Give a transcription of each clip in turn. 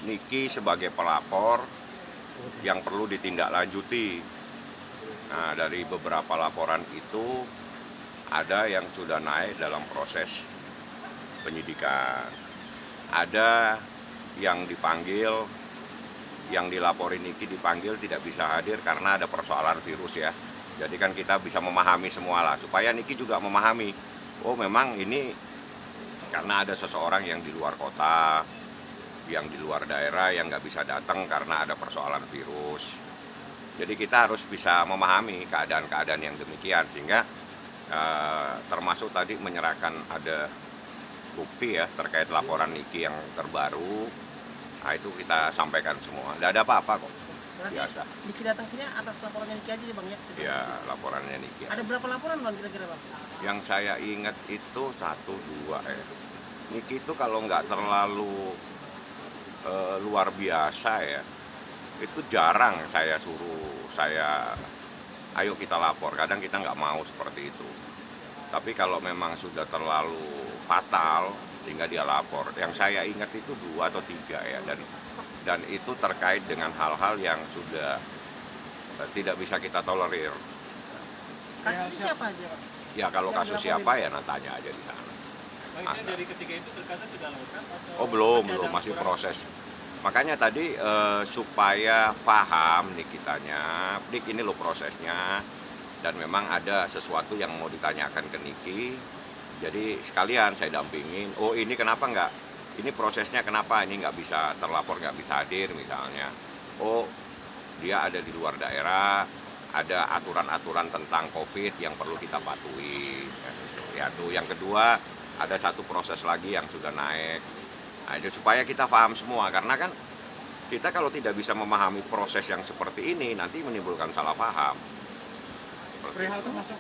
Niki sebagai pelapor yang perlu ditindaklanjuti. Nah, dari beberapa laporan itu ada yang sudah naik dalam proses penyidikan. Ada yang dipanggil, yang dilaporin Niki dipanggil tidak bisa hadir karena ada persoalan virus ya. Jadi kan kita bisa memahami semua lah, supaya Niki juga memahami, oh memang ini karena ada seseorang yang di luar kota, yang di luar daerah yang nggak bisa datang karena ada persoalan virus. Jadi kita harus bisa memahami keadaan-keadaan yang demikian, sehingga termasuk tadi menyerahkan ada bukti ya terkait laporan Niki yang terbaru. Nah, itu kita sampaikan semua. Tidak ada apa-apa kok. Berarti Niki datang sini atas laporannya Niki aja ya Bang ya? Ya, laporannya Niki. Ada berapa laporan Bang kira-kira Bang? Yang saya ingat itu 1, 2 ya. Niki itu kalau nggak terlalu luar biasa ya, itu jarang saya suruh, ayo kita lapor. Kadang kita nggak mau seperti itu. Tapi kalau memang sudah terlalu fatal, sehingga dia lapor. Yang saya ingat itu 2 atau 3 ya, dan itu terkait dengan hal-hal yang sudah tidak bisa kita tolerir. Kasusnya siapa aja Bang? Ya kalau kasus siapa ya tanya aja di sana. Ini dari ketiga itu berkasnya sudah lengkap atau Oh belum, masih proses. Makanya tadi supaya paham nih kitanya, Dik ini loh prosesnya, dan memang ada sesuatu yang mau ditanyakan ke Niki. Jadi sekalian saya dampingin, oh ini kenapa nggak, ini prosesnya kenapa ini nggak bisa terlapor, nggak bisa hadir misalnya. Oh dia ada di luar daerah, ada aturan-aturan tentang COVID yang perlu kita patuhi. Ya tuh yang kedua, ada satu proses lagi yang sudah naik. Nah, itu supaya kita paham semua, karena kan kita kalau tidak bisa memahami proses yang seperti ini nanti menimbulkan salah paham. Perihal termasuk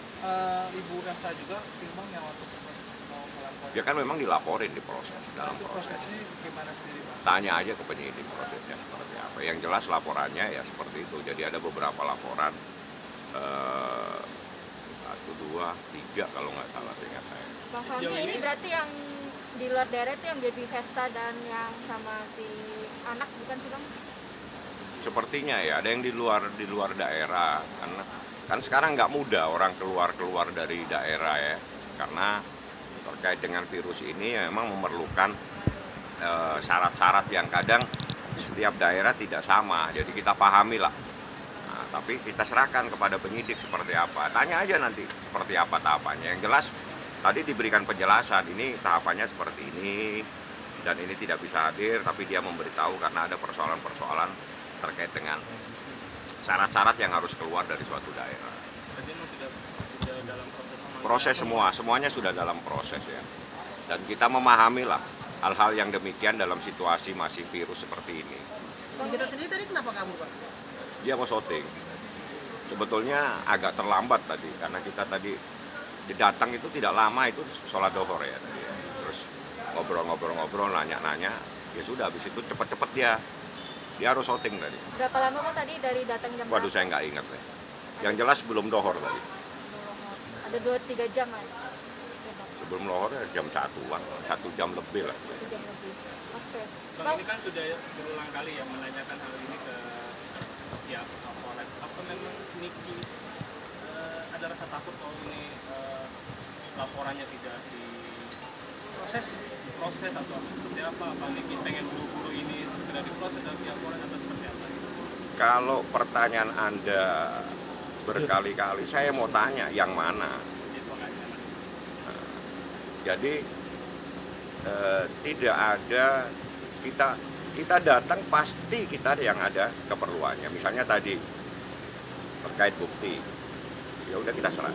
Ibu Elsa juga sih Bang yang waktu sempat mau melapor. Ya kan memang dilaporin di proses, dalam Itu proses. prosesnya gimana sendiri Bang? Tanya aja ke penyidik prosesnya seperti apa. Yang jelas laporannya ya seperti itu. Jadi ada beberapa laporan, 1, 2, 3 kalau nggak salah seingat saya. Bang Fahmi, ini berarti yang di luar daerah itu yang Baby Vesta dan yang sama si anak bukan sih Bang? Sepertinya ya, ada yang di luar daerah, karena kan sekarang nggak mudah orang keluar dari daerah ya, karena terkait dengan virus ini ya memang memerlukan syarat-syarat yang kadang setiap daerah tidak sama, jadi kita pahami lah. Nah, tapi kita serahkan kepada penyidik seperti apa, tanya aja nanti seperti apa tahapannya. Yang jelas tadi diberikan penjelasan, ini tahapannya seperti ini, dan ini tidak bisa hadir, tapi dia memberitahu karena ada persoalan-persoalan terkait dengan syarat-syarat yang harus keluar dari suatu daerah. Berarti memang sudah dalam Proses semuanya sudah dalam proses ya. Dan kita memahami lah hal-hal yang demikian dalam situasi masih virus seperti ini. Bang kita sendiri tadi kenapa kabur Bang? Dia mau syuting. Sebetulnya agak terlambat tadi, karena kita tadi datang itu tidak lama, itu sholat duhur ya tadi ya. Terus ngobrol-ngobrol, nanya-nanya, ya sudah habis itu cepet-cepet dia harus syuting tadi. Berapa lama Bang tadi dari datang jam Waduh berapa? saya nggak ingat deh. Yang jelas belum dohor tadi. Ada 2-3 jam lah. Sebelum dohor ya jam 1-an, 1 jam lebih lah. 1 jam lebih. Oke. Bang, ini kan sudah berulang kali ya menanyakan hal ini ke pihak Polres. Apa memang Niki ada rasa takut kalau ini laporannya tidak diproses atau seperti apa? Bang Niki pengen buru-buru ini segera diproses dan pihak Polres atau seperti apa? Kalau pertanyaan Anda berkali-kali, saya mau tanya yang mana? Jadi tidak ada, kita datang pasti kita yang ada keperluannya. Misalnya tadi terkait bukti, ya udah kita serah.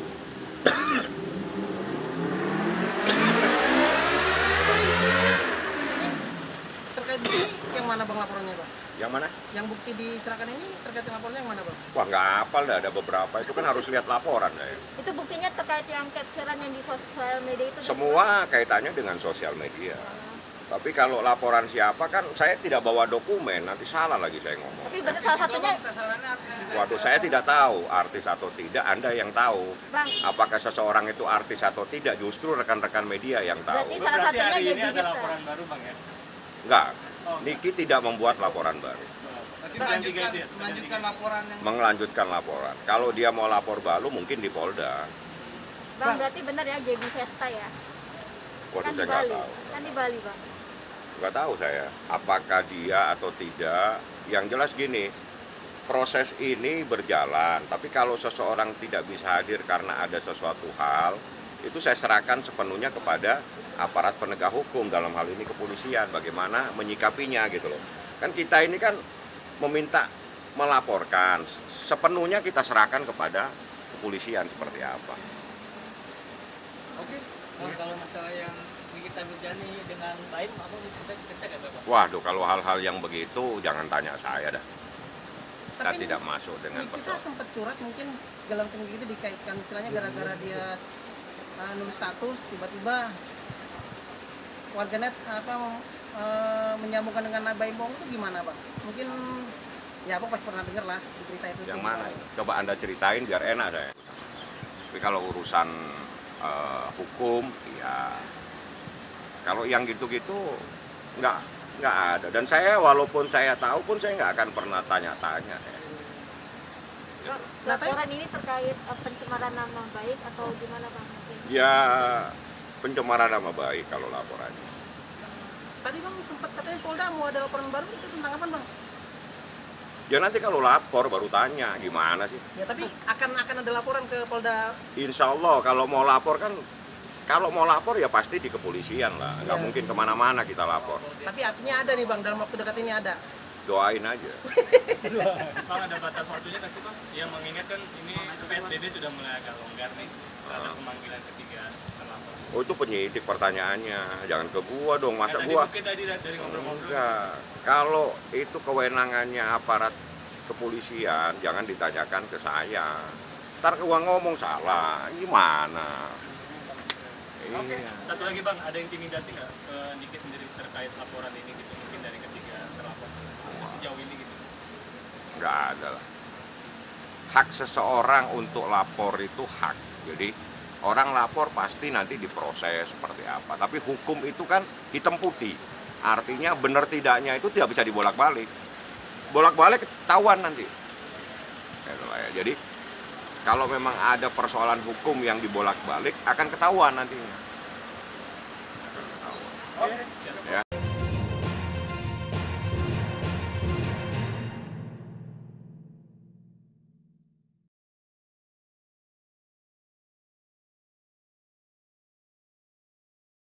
Terkait bukti yang mana Bang laporannya Bang? Yang mana? Yang bukti diserahkan ini terkait dengan laporannya yang mana Bang? Wah nggak hafal, ada beberapa. Itu kan harus lihat laporan saya. Itu buktinya terkait yang capturean yang di sosial media itu? Semua kaitannya dengan sosial media. Tapi kalau laporan siapa kan saya tidak bawa dokumen, nanti salah lagi saya ngomong. Tapi benar salah satunya, Sasarannya artis juga. Waduh, saya tidak tahu artis atau tidak, Anda yang tahu. Bang, Apakah seseorang itu artis atau tidak, justru rekan-rekan media yang tahu. berarti salah Berarti satunya hari ini Baby ada Vesta. laporan baru Bang ya? Enggak, Oh, Niki tidak membuat laporan baru. Berarti Yang tiga itu ya? melanjutkan laporan yang Melanjutkan laporan. Kalau dia mau lapor baru mungkin di Polda. Bang, berarti benar ya GB Vesta ya? Waduh, Kan di saya nggak Bali. tahu. Kan di Bali, Bang. Nggak tahu saya apakah dia atau tidak. Yang jelas gini, proses ini berjalan. Tapi kalau seseorang tidak bisa hadir karena ada sesuatu hal, itu saya serahkan sepenuhnya kepada aparat penegak hukum, dalam hal ini kepolisian, bagaimana menyikapinya gitu loh. Kan kita ini kan meminta melaporkan, sepenuhnya kita serahkan kepada kepolisian seperti apa. oke. Kalau masalah yang Nikita Mirzani dengan baik, apa kita nggak Bapak? Waduh, kalau hal-hal yang begitu jangan tanya saya dah. Kita Tapi tidak masuk dengan Nikita persoalan. sempat curhat mungkin dalam tinggi gitu dikaitkan istilahnya gara-gara dia nulis status tiba-tiba warganet menyambungkan dengan Baim Bong itu gimana Bang? Mungkin ya aku pas pernah denger lah di berita itu. Yang kayak mana? gimana. Coba Anda ceritain biar enak saya. Tapi kalau urusan hukum, ya kalau yang gitu-gitu nggak ada. Dan saya walaupun saya tahu pun saya nggak akan pernah tanya-tanya. Bang, Nah, laporan ini terkait pencemaran nama baik atau gimana, Bang? Mungkin. Ya pencemaran nama baik kalau laporannya. Tadi Bang sempat katanya Polda mau ada laporan baru itu tentang apa Bang? Ya nanti kalau lapor baru tanya gimana sih. Ya tapi akan ada laporan ke Polda. Insya Allah kalau mau lapor kan, kalau mau lapor ya pasti di kepolisian lah. Nggak Iya. mungkin kemana-mana kita lapor. Tapi artinya ada nih Bang dalam waktu dekat ini ada. Doain aja. Bang, ada batas waktunya nggak sih Bang? Yang mengingatkan ini PSBB sudah mulai agak longgar nih terhadap pemanggilan ketiga terlapor. Oh itu penyidik pertanyaannya, jangan ke gua dong, masa Tadi gua? mungkin tadi dari ngobrol-ngobrol. Enggak. Kalau itu kewenangannya aparat kepolisian, jangan ditanyakan ke saya. Ntar gua ngomong salah, gimana? Oke. Iya. Satu lagi Bang, ada intimidasi nggak ke Niki sendiri terkait laporan ini gitu mungkin dari ketiga terlapor sejauh ini gitu? Nggak ada lah. Hak seseorang untuk lapor itu hak. Jadi orang lapor pasti nanti diproses seperti apa. Tapi hukum itu kan hitam putih. Artinya benar tidaknya itu tidak bisa dibolak-balik. Bolak-balik ketahuan nanti. Gitu lah ya. Jadi kalau memang ada persoalan hukum yang dibolak-balik akan ketahuan nantinya.